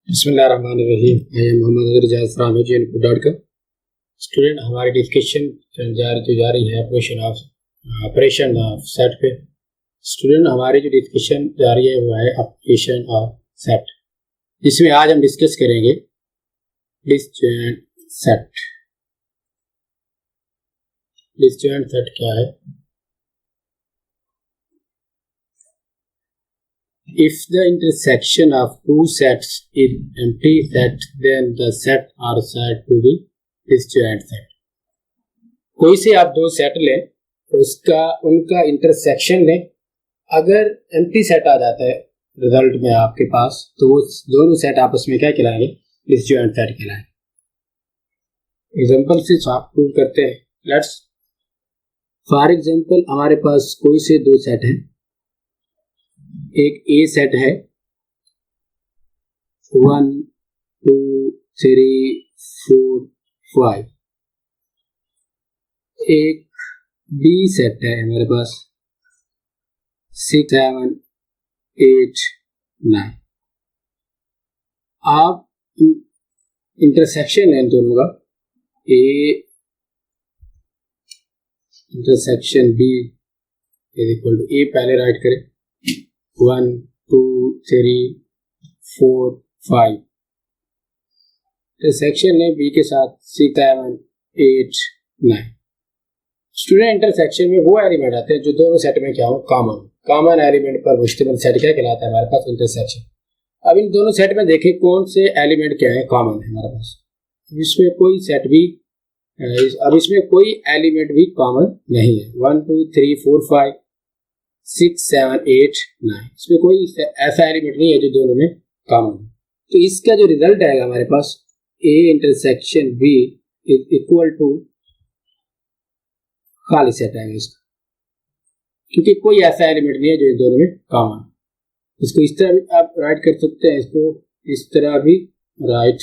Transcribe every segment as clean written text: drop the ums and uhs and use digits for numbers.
बिस्मिल्लाहिर्रहमानिर्रहीम। I am Mohammad Rijaz from AGN.com। Student, हमारी discussion जा रही है ऑपरेशन ऑफ सेट पे। स्टूडेंट, हमारी जो डिस्कशन जा रही है वो है ऑपरेशन ऑफ सेट, जिसमें आज हम डिस्कस करेंगे डिसजॉइंट सेट। डिसजॉइंट सेट क्या है? If the intersection of two sets is empty set, then the set are said to be disjoint set. कोई से आप दो सेट लें, उनका इंटरसेक्शन लें, अगर एम्प्टी सेट आ जाता है रिजल्ट में आपके पास, तो वो दोनों सेट आपस में क्या कहलाएंगे? डिसजॉइंट सेट कहलाएंगे। एग्जांपल से आप प्रूव करते हैं। लेट्स फॉर एग्जांपल, हमारे पास कोई से दो सेट हैं। एक ए सेट है 1 2 3 4 5। एक बी सेट है हमारे पास 6 7 8 9। आप इंटरसेक्शन है इन दोनों का, A intersection B is equal to A पहले राइट करें 1 2 3 4 5। इंटरसेक्शन है बी के साथ 6 7 8 9। स्टूडेंट, इंटरसेक्शन में वो एलिमेंट आते हैं जो दोनों सेट में क्या हो? कॉमन एलिमेंट पर मुश्तमिल सेट क्या कहलाता है? हमारे पास इंटरसेक्शन। अब इन दोनों सेट में देखें कौन से एलिमेंट क्या है कॉमन है हमारे पास। इसमें कोई सेट भी इसमें कोई एलिमेंट भी कॉमन नहीं है। 1 2 3 4 5 6 7 8 9, इसमें कोई ऐसा एलिमेंट नहीं है जो दोनों में कॉमन है। तो इसका जो रिजल्ट आएगा हमारे पास A intersection B is equal to खाली सेट आएगा इसका, क्योंकि कोई ऐसा एलिमेंट नहीं है जो इन दोनों में कॉमन है। इसको इस तरह भी आप राइट कर सकते हैं, इसको इस तरह भी राइट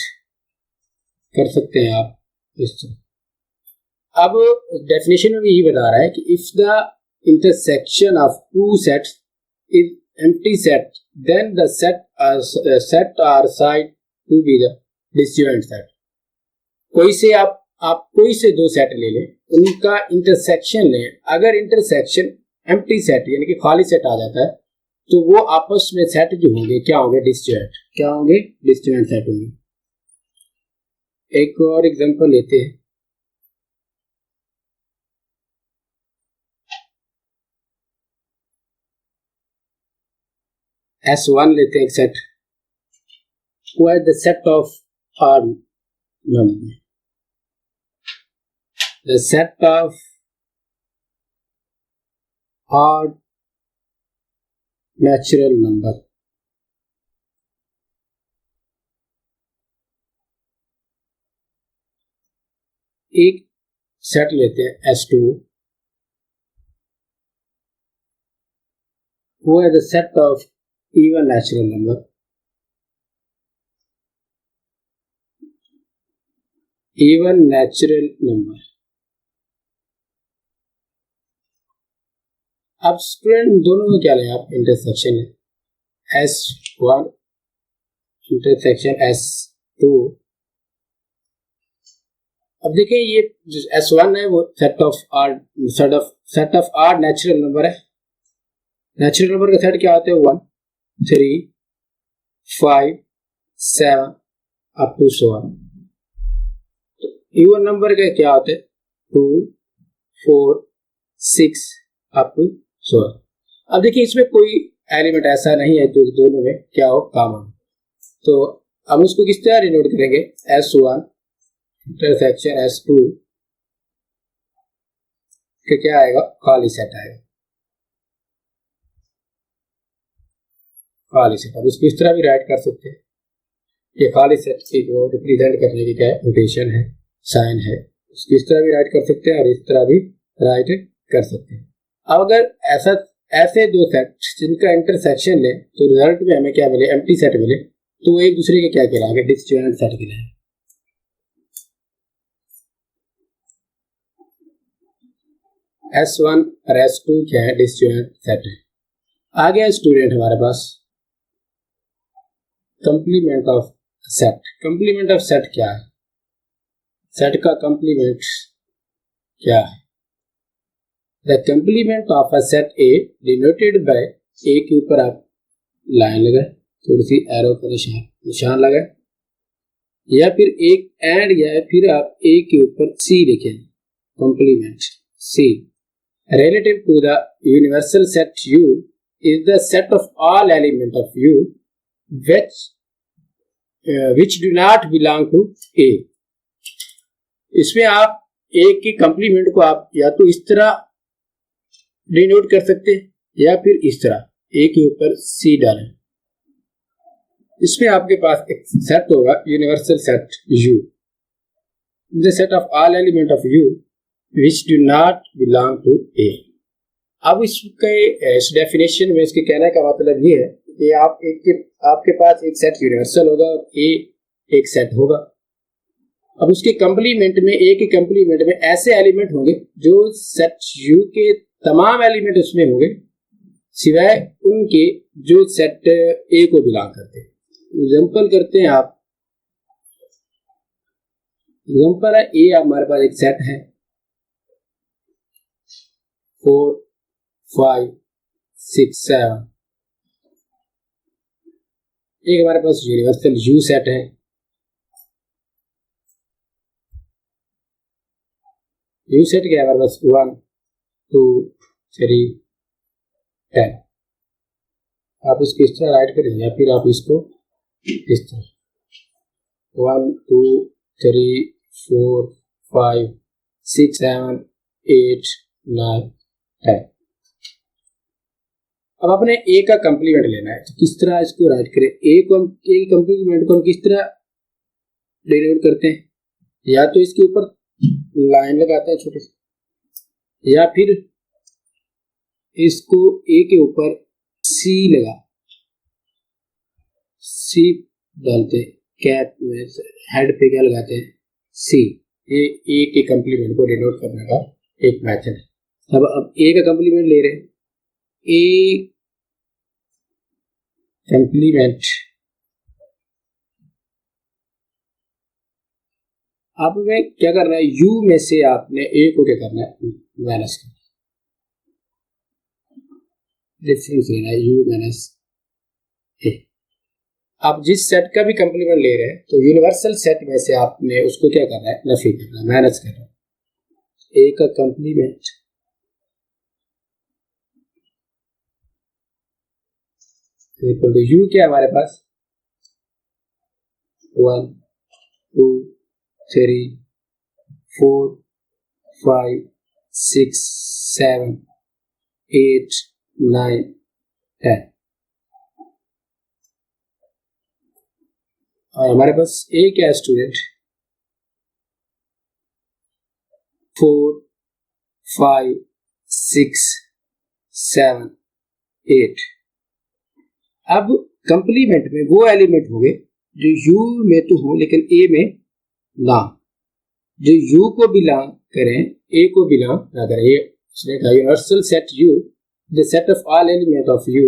कर सकते हैं आप इस तरह। अब डेफिनेशन में भी यही बता रहा है कि if the intersection of two sets is empty set, then the set are said to be the disjoint set. कोई से आप कोई से दो सेट ले लें, उनका इंटरसेक्शन लें, अगर इंटरसेक्शन एम्प्टी सेट यानी कि खाली सेट आ जाता है, तो वो आपस में सेट जो होंगे क्या होंगे? डिसजॉइंट। क्या होंगे? डिसजॉइंट सेट होंगे। एक और एग्जांपल लेते हैं। S1 लेते हैं एक सेट, वो है the set of odd number. The set of odd natural number. एक सेट लेते हैं S2, वो है the set of even natural number। even natural number। अब स्टूडेंट दोनों में क्या लें आप? इंटरसेक्शन है S1 इंटरसेक्शन S2। अब देखिए ये जो S1 है वो set of odd natural number है। नेचुरल नंबर का सेट क्या होते हैं? 1 3 5 7 अप टू 7। इवन नंबर के क्या होते हैं? 2 4 6 अप टू 7। अब देखिए इसमें कोई एलिमेंट ऐसा नहीं है जो दोनों में क्या हो? कॉमन। तो हम इसको किस तरह डिनोट करेंगे? S1 इंटरसेक्शन S2 के क्या आएगा? खाली सेट आएगा। खाली सेट। अब इसको इस तरह भी राइट कर सकते हैं। ये खाली सेट को रिप्रेजेंट करने की क्या नोटेशन है, साइन है। इसको इस तरह भी राइट कर सकते हैं और इस तरह भी राइट कर सकते हैं। अब अगर ऐसे दो सेट जिनका इंटरसेक्शन ले तो रिजल्ट में हमें क्या मिले? एम्प्टी सेट मिले, तो वो एक दूसरे के क्या कहलाएंगे? डिसजॉइंट सेट कहलाएंगे। S1 और S2 क्या है? डिसजॉइंट सेट है। आ गया स्टूडेंट हमारे पास complement of set. Complement of set क्या है? सेट का कंप्लीमेंट क्या है? The complement of a set A denoted by, A के ऊपर आप लाइन लगाए, थोड़ी सी एरो का निशान लगाए, या फिर एक एंड, या फिर आप ए के ऊपर सी लिखें। Complement C relative to the universal set U is the set of all elements of U which do not belong to A। इसमें आप A के कंप्लीमेंट को आप या तो इस तरह डिनोट कर सकते हैं या फिर इस तरह A के ऊपर C डालें। इसमें आपके पास एक सेट होगा universal set U, the set of all elements of U which do not belong to A। अब इसके इस डेफिनेशन में इसके कहने का मतलब ये है कि आपके पास एक सेट यूनिवर्सल होगा और A एक सेट होगा। अब उसके कंप्लीमेंट में, A के कंप्लीमेंट में ऐसे एलिमेंट होंगे जो सेट U के तमाम एलिमेंट उसमें होंगे सिवाय उनके जो सेट A को बिलोंग करते हैं। एग्जांपल करते हैं आप, एग्जांपल है A हमारे पास एक सेट है 4 5 6 7, एक हमारे पास यूनिवर्सल U सेट है, U सेट क्या है हमारे पास 1 2 3 10। आप इसको इस तरह राइट करें या फिर आप इसको इस तरह 1 2 3 4 5 6 7 8 9 10। अब आपने ए का कंप्लीमेंट लेना है, तो किस तरह इसको राइट करें? ए कंप्लीमेंट को हम किस तरह डिनोट करते हैं? या तो इसके ऊपर लाइन लगाते हैं छोटे से, या फिर इसको ए के ऊपर सी डालते हैं, कैप में हेड पे क्या लगाते हैं? सी। ये ए के कंप्लीमेंट को डिनोट करने का एक मेथड है। अब ए का कंप्लीमेंट ले रहे हैं, ए कंप्लीमेंट, आप में क्या करना है? यू में से आपने ए को क्या करना है? माइनस करना है, डिफरेंस लेना है, यू माइनस ए। आप जिस सेट का भी कंप्लीमेंट ले रहे हैं तो यूनिवर्सल सेट में से आपने उसको क्या करना है? नफी करना है, माइनस करना है। ए का कंप्लीमेंट इक्वल टू यू क्या है हमारे पास? 1 2 3 4 5 6 7 8 9 10। और हमारे पास ए क्या है स्टूडेंट? 4 5 6 7 8। अब कंप्लीमेंट में वो एलिमेंट होंगे जो यू में तो हो लेकिन ए में ना, जो यू को बिलोंग करें ए को बिलोंग ना करें। ये उसने कहा universal set U the set of all element of U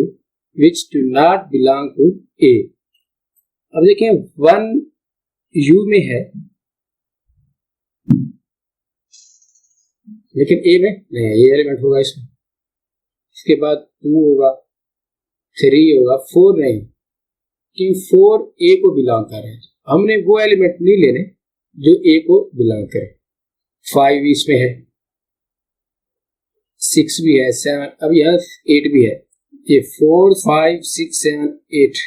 which do not belong to A. अब देखें 1 यू में है लेकिन ए में नहीं है, ये एलिमेंट होगा इसमें। इसके बाद 2 होगा, 3 होगा, 4 नहीं, कि 4 ए को बिलोंग कर रहे हैं। हमने वो एलिमेंट नहीं लेने जो ए को बिलोंग करे। 5 इसमें है, 6 भी है, 7, अब यहाँ 8 भी है। ये 4 5 6 7 8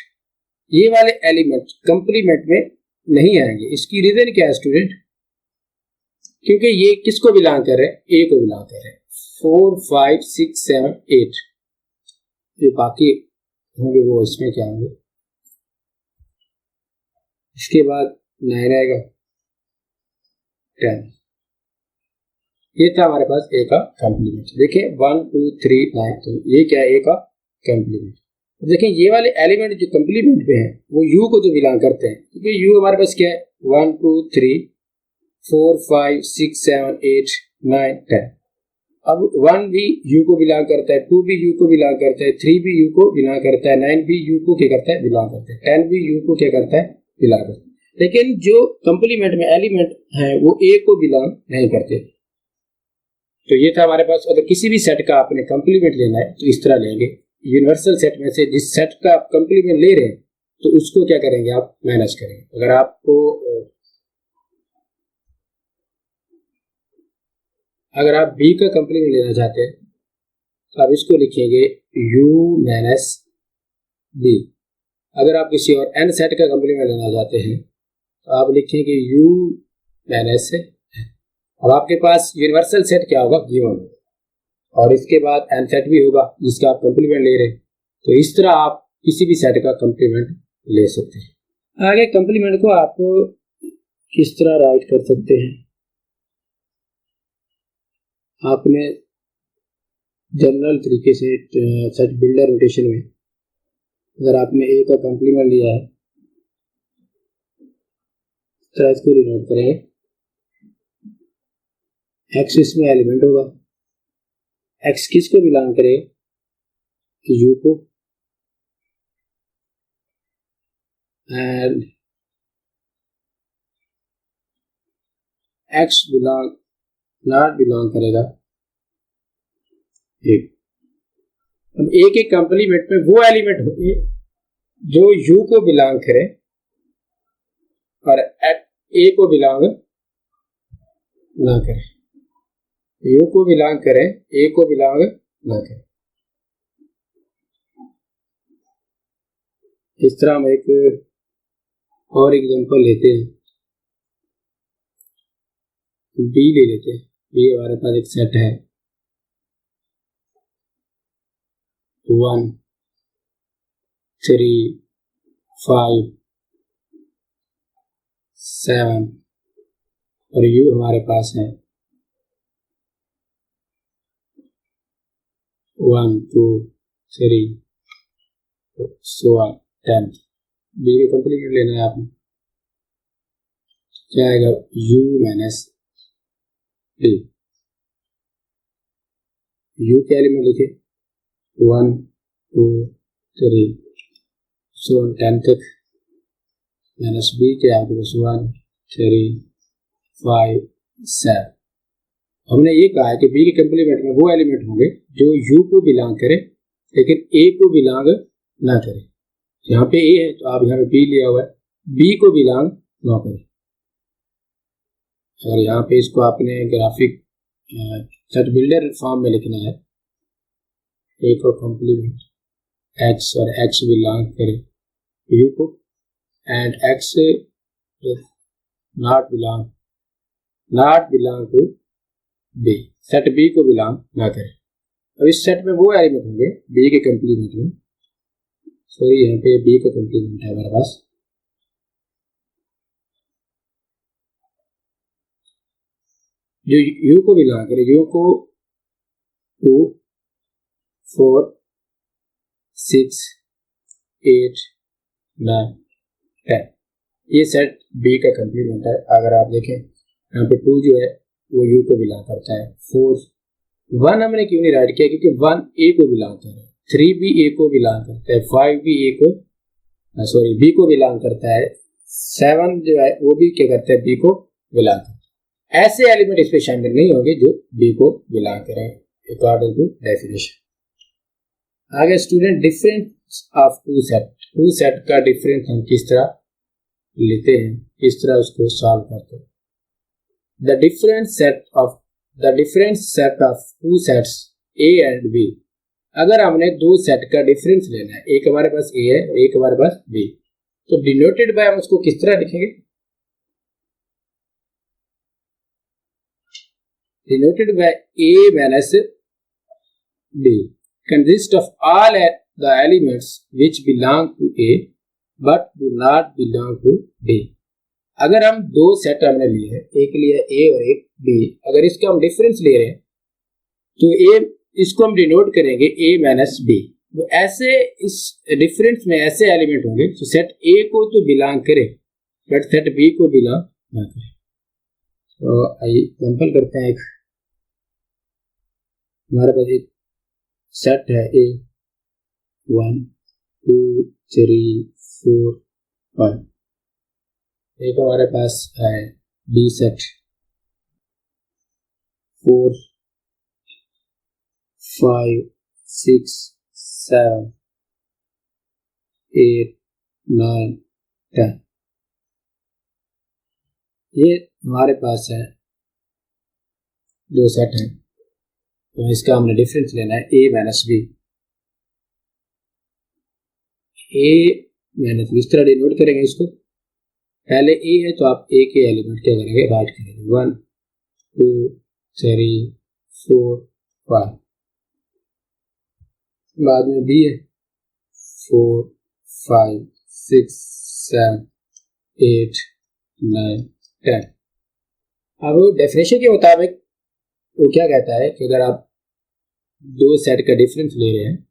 ये वाले एलिमेंट कंप्लीमेंट में नहीं आएंगे। इसकी रीजन क्या है स्टूडेंट? क्योंकि ये किसको बिलोंग कर रहे हैं? ए को बिलोंग कर रहे हैं। 4 5 6 7 8 जो बाकी होंगे वो इसमें क्या होंगे? इसके बाद 9 आएगा, 10। ये था हमारे पास ए का कंप्लीमेंट। देखिए 1 2 3 9, तो ये क्या है? ए का कंप्लीमेंट। देखिए ये वाले एलिमेंट जो कंप्लीमेंट पे हैं वो यू को तो बिलोंग करते हैं, क्योंकि यू हमारे पास क्या है? 1 2 3 4 5 6 7 8 9 10। अब 1 भी यू को बिलोंग करता है, 2 भी यू को बिलोंग करता है, 3 भी यू को बिलोंग करता है, 9 भी यू को क्या करता है? बिलोंग करता है, 10 भी यू को क्या करता है? बिलोंग करते, लेकिन जो कंप्लीमेंट में एलिमेंट है वो ए को बिलोंग नहीं करते। तो ये था हमारे पास। अगर किसी भी सेट का आपने कंप्लीमेंट लेना है तो इस तरह लेंगे, यूनिवर्सल सेट में से जिस सेट का आप कंप्लीमेंट ले रहे हैं तो उसको क्या करेंगे, आप माइनस करेंगे। अगर आपको अगर आप बी का कंप्लीमेंट लेना चाहते हैं तो आप इसको लिखेंगे u माइनस बी। अगर आप किसी और n सेट का कंप्लीमेंट लेना चाहते हैं तो आप लिखेंगे u माइनस। अब आपके पास यूनिवर्सल सेट क्या होगा, गिवन, और इसके बाद n सेट भी होगा जिसका आप कंप्लीमेंट ले रहे हैं। तो इस तरह आप किसी भी सेट का कंप्लीमेंट ले सकते हैं। आगे कंप्लीमेंट को आप किस तरह राइट कर सकते हैं, आपने जनरल तरीके से सेट बिल्डर नोटेशन में अगर आपने ए का कंप्लीमेंट लिया है तो इसको डिनोट करेंगे, एक्स इसमें एलिमेंट होगा, एक्स किसको बिलोंग करेगा, यू को, एंड एक्स नॉट बिलोंग करेगा ए। अब ए के कंप्लीमेंट में वो एलिमेंट होंगे जो यू को बिलोंग करे और ए को बिलोंग ना करे, यू को बिलोंग करे ए को बिलोंग ना करे। इस तरह हम एक और एग्जांपल लेते हैं, बी ले लेते हैं। बी हमारे पास एक सेट है 1 3 5 7 और यू हमारे पास है 1 2 3 so on 10। बी के कंप्लीमेंट लेना है आपने, क्या आएगा, u माइनस बी। यू के एलिमेंट लिखे 1 2 3 so on 10 तक, माइनस बी के आपके पास 1 3 5 7। हमने ये कहा है कि बी के कंप्लीमेंट में वो एलिमेंट होंगे जो यू को बिलोंग करे लेकिन ए को बिलोंग ना करे। यहाँ पे ए है तो आप यहाँ पे बी लिया हुआ है, बी को बिलोंग ना करे। और यहाँ पे इसको आपने ग्राफिक सेट बिल्डर फॉर्म में लिखना है, ए को कंप्लीमेंट एक्स और एक्स बिलोंग करे यू को and x not belong to B, set B को बिलोंग ना करे। अब इस सेट में वो एलिमेंट होंगे बी के कंप्लीमेंट में, सॉरी यहाँ पे बी का कंप्लीमेंट है हमारे पास, जो यू को बिलोंग करे, यू को 2 4 6 8 9 10, ये सेट बी का कंप्लीमेंट है। अगर आप देखें यहाँ पे 2 जो है वो यू को बिलोंग करता है, 1 हमने क्यों नहीं राइट किया, क्योंकि 1 ए को बिलोंग करता है, 3 भी ए को बिलोंग करता है, 5 भी ए को सॉरी बी को बिलोंग करता है, 7 जो है वो भी क्या करता है, बी को बिलोंग करता है। ऐसे एलिमेंट इसमें शामिल नहीं होंगे जो बी को बिलोंग करें अकॉर्डिंग टू डेफिनेशन। आगे student, difference of two set का डिफरेंस हम किस तरह लेते हैं, किस तरह उसको सॉल्व करते हैं। The difference set of two sets A and B. अगर हमने दो सेट का डिफरेंस लेना है, एक हमारे पास ए है एक हमारे पास बी, तो डिनोटेड बाय हम उसको किस तरह लिखेंगे, denoted by A minus B consists of all the elements which belong to A but do not belong to B। अगर हम दो सेट हमने लिए हैं, एक लिया A और एक B, अगर इसका हम डिफरेंस ले रहे हैं तो A इसको हम डिनोट करेंगे A माइनस B। तो ऐसे इस डिफरेंस में ऐसे एलिमेंट होंगे जो सेट A को तो बिलोंग करे बट सेट B को बिलोंग ना करे। तो आइए एग्जांपल करते हैं। एक हमारे पास एक सेट है ए 1 2 3 4 5, एक हमारे पास है बी सेट 4 5 6 7 8 9 10, ये हमारे पास है दो सेट है, तो इसका हमने डिफरेंस लेना है ए माइनस बी। ए माइनस बी इस तरह डिनोट करेंगे इसको, पहले ए है तो आप ए के एलिमेंट क्या करेंगे, राइट करेंगे 1 2 3 4 5, बाद में बी है 4 5 6 7 8 9 10। अब डेफिनेशन के मुताबिक वो क्या कहता है कि अगर आप दो सेट का डिफरेंस ले रहे हैं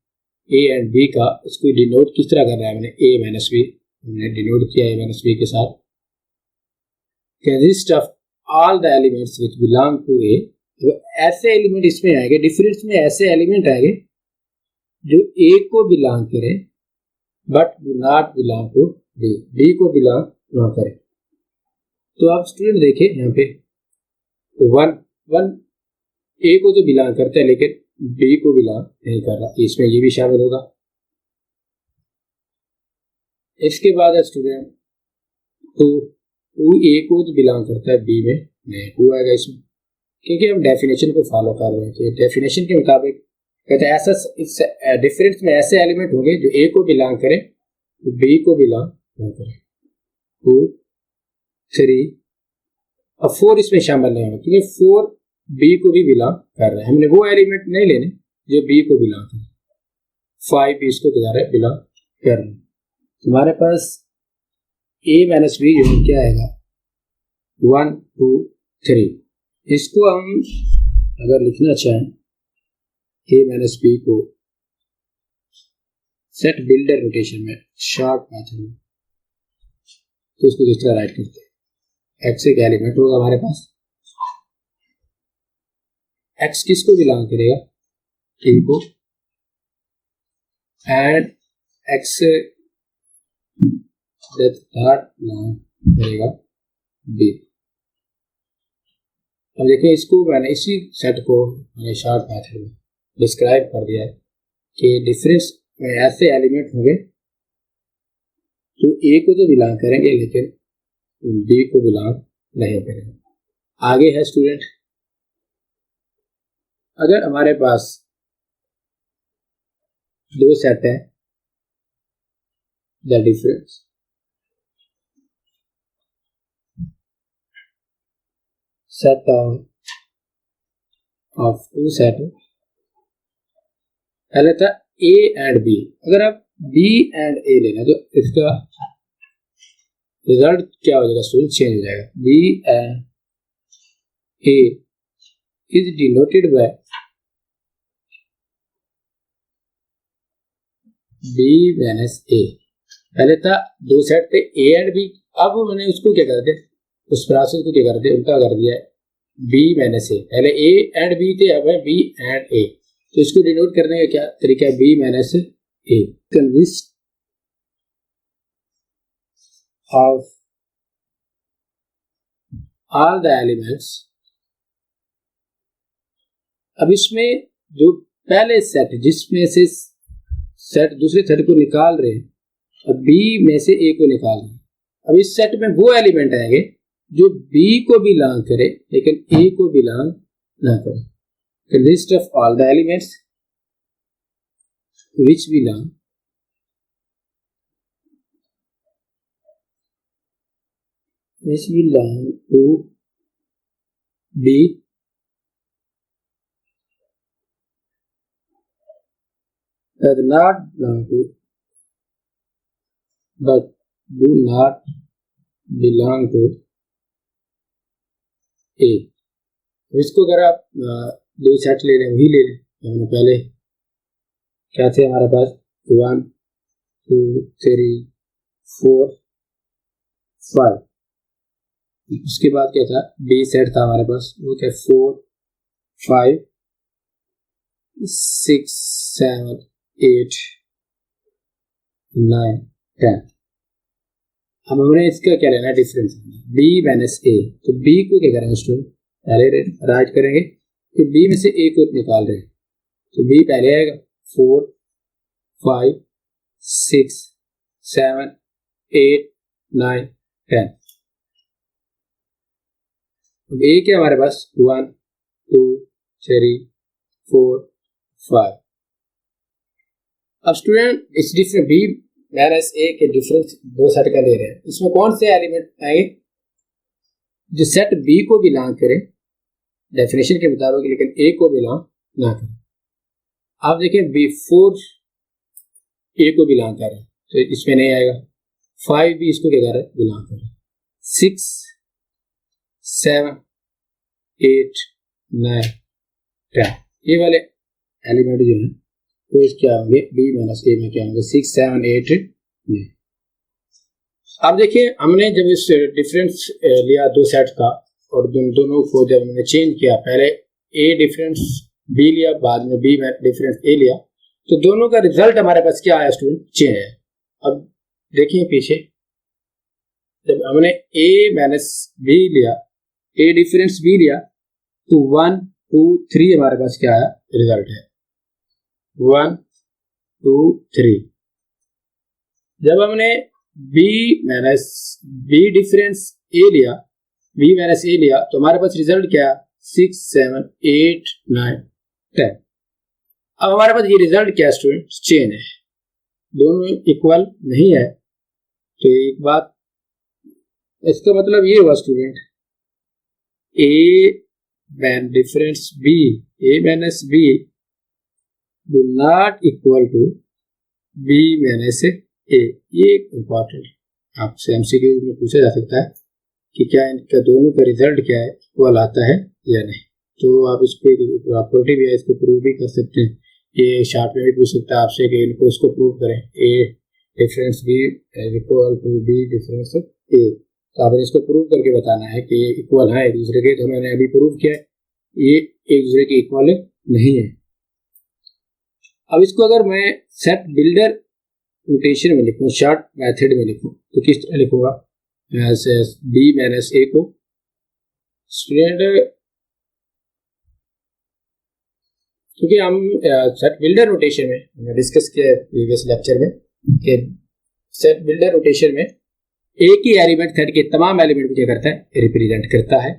ए एंड बी का, उसको डिनोट किस तरह करना है, मैंने ए माइनस बी हमने डिनोट किया ए माइनस बी के साथ, consist of all the elements which belong to A. तो ऐसे एलिमेंट इसमें आएंगे, डिफरेंस में ऐसे एलिमेंट आएंगे जो ए को बिलोंग करें but do not belong to B, B को बिलोंग ना करें। तो आप स्टूडेंट देखें यहाँ पे 1 ए को तो बिलोंग करता है लेकिन बी को बिलोंग नहीं कर रहा, इसमें ये भी शामिल होगा। इसके बाद है स्टूडेंट टू ए को तो बिलोंग करता है बी में नहीं, टू आएगा इसमें, क्योंकि हम डेफिनेशन को फॉलो कर रहे हैं कि डेफिनेशन के मुताबिक कहते हैं ऐसा इस डिफरेंस में ऐसे एलिमेंट होंगे जो ए को बिलोंग करें तो बी को बिलोंग ना करें। 2 3 और 4 इसमें शामिल नहीं होगा क्योंकि 4 बी को भी बिलोंग कर रहे हैं, हमने वो एलिमेंट नहीं लेने जो बी को बिलोंग कर, 5 भी इसको बिलोंग कर रहे हैं। हमारे पास ए माइनस बी जो क्या आएगा 1 2 3, इसको हम अगर लिखना चाहें ए माइनस बी को सेट बिल्डर नोटेशन में शॉर्ट पैटर्न में, तो इसको किस तरह राइट करते हैं, एक्स एक एलिमेंट होगा हमारे पास, एक्स किसको बिलोंग करेगा ए को, एंड एक्स बिलोंग करेगा बी। अब देखिए इसको मैंने इसी सेट को मैंने शॉर्ट मेथड में डिस्क्राइब कर दिया है कि डिफरेंस में ऐसे एलिमेंट होंगे तो ए को तो बिलोंग करेंगे लेकिन बी को बिलोंग नहीं करेंगे। आगे है स्टूडेंट, अगर हमारे पास दो सेट है the difference set of two set, पहले था A एंड B, अगर आप B एंड A लेना तो इसका रिजल्ट क्या हो जाएगा स्टूडेंट, चेंज हो जाएगा। B and A is denoted by B minus A। पहले था दो सेट थे A एंड B, अब मैंने उसको क्या कर दिया, उस प्रोसेस को क्या कर दिया, उल्टा कर दिया है B माइनस A। पहले A एंड B थे, अब है B एंड A, तो इसको डिनोट करने का क्या तरीका है, B minus A। Consist of all the elements, अब इसमें जो पहले सेट जिसमें से सेट दूसरे सेट को निकाल रहे हैं, अब B में से A को निकाल रहे हैं, अब इस सेट में वो एलिमेंट आएंगे जो B को बिलोंग करे लेकिन A को बिलोंग ना करे। Consist of all the elements which belong to B does not belong to but do not belong to A। इसको अगर आप दो सेट ले लें, वही ले लें, हमने पहले क्या थे हमारे पास 1 2 3 4 5, उसके बाद क्या था B सेट था हमारे पास, वो क्या 4 5 6 7 8 9 10। अब हमने इसका क्या लेना है, डिफरेंस। b माइनस a, तो b को क्या करेंगे स्टूडेंट, पहले राइट करेंगे कि b में से a को निकाल रहे हैं, तो b पहले आएगा 4 5 6 7 8 9 10। अब a क्या हमारे पास 1 2 3 4 5। अब स्टूडेंट इस डिफरेंस b माइनस a के डिफरेंस दो सेट का ले रहे हैं, इसमें कौन से एलिमेंट आएंगे जो सेट b को बिलोंग करें डेफिनेशन के मुताबिक, लेकिन a को बिलोंग ना करें। आप देखें बिफोर a को बिलोंग करें तो इसमें नहीं आएगा, 5 भी इसको क्या करें बिलोंग करें, 6 7 8 9 10 ये वाले एलिमेंट जो हैं तो क्या होंगे b माइनस a में क्या होंगे 6 7 8 9। अब देखिए हमने जब इस डिफरेंस लिया दो सेट का और दोनों को जब हमने चेंज किया, पहले a डिफरेंस b लिया, बाद में b डिफरेंस a लिया, तो दोनों का रिजल्ट हमारे पास क्या आया स्टूडेंट, चेंज है। अब देखिए पीछे जब हमने a माइनस b लिया, a डिफरेंस b लिया, तो 1 2 3 हमारे पास क्या आया रिजल्ट है 1 2 3। जब हमने b minus b difference a लिया, b माइनस a लिया, तो हमारे पास रिजल्ट क्या 6 7 8 9 10। अब हमारे पास ये रिजल्ट क्या स्टूडेंट, चेन है, दोनों इक्वल नहीं है। तो एक बात, इसका मतलब ये हुआ student a minus difference b, a minus b do not equal to b minus a। ये इंपॉर्टेंट आपसे एमसीक्यू में पूछा जा सकता है कि क्या इनका दोनों का रिजल्ट क्या है, इक्वल आता है या नहीं। तो आप इसको प्रॉपर्टी भी है, इसको प्रूव भी कर सकते हैं। ये शार्ट में भी पूछ सकता है आपसे कि इनको इसको प्रूव करें, a difference b equal to b difference a। तो आपने इसको प्रूव करके बताना है कि ये इक्वल है एक दूसरे के। तो मैंने अभी प्रूव किया है ये एक दूसरे के इक्वल नहीं है। अब इसको अगर मैं सेट बिल्डर नोटेशन में लिखूं, शॉर्ट मेथड में लिखूं, तो किस तरह लिखूंगा, b माइनस a को स्टूडेंट, क्योंकि हम सेट बिल्डर नोटेशन में हमने डिस्कस किया प्रीवियस लेक्चर में कि सेट बिल्डर नोटेशन में एक ही एलिमेंट सेट के तमाम एलिमेंट को क्या करता है रिप्रेजेंट करता है।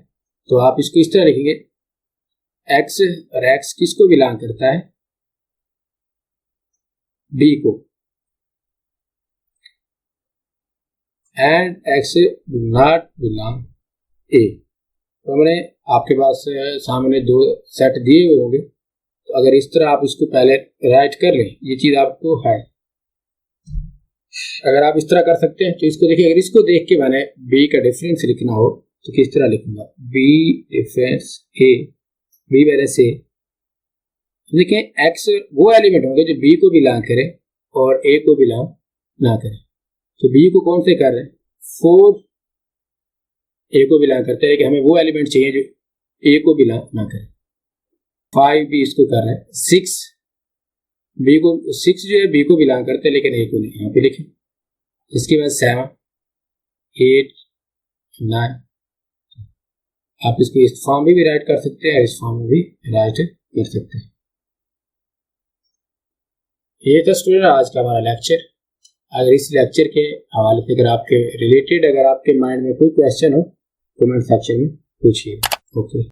तो आप इसको इस तरह लिखेंगे x, और x किसको बिलोंग करता है b को, and x not belong a। तो हमने आपके पास सामने दो सेट दिए हुए होंगे, तो अगर इस तरह आप इसको पहले राइट कर लें, ये चीज आपको है, अगर आप इस तरह कर सकते हैं तो इसको देखिए। अगर इसको देख के मैंने b का डिफरेंस लिखना हो तो किस तरह लिखूंगा, b difference a, b minus a। देखें x वो एलिमेंट होंगे जो b को बिलोंग करें और a को बिलोंग ना करें। तो b को कौन से कर रहे हैं, 4 a को बिलोंग करते हैं कि हमें वो एलिमेंट चाहिए जो a को बिलोंग ना करे। 5 भी इसको कर रहे हैं, 6 b को, 6 जो है b को बिलोंग करते हैं लेकिन a को नहीं, यहाँ पे लिखें। इसके बाद 7 8 9। आप इसको इस फॉर्म में भी राइट कर सकते हैं और इस फॉर्म में भी राइट कर सकते हैं। ये था स्टूडेंट आज का हमारा लेक्चर। अगर इस लेक्चर के हवाले से अगर आपके रिलेटेड अगर आपके माइंड में कोई क्वेश्चन हो कमेंट सेक्शन में पूछिए। ओके।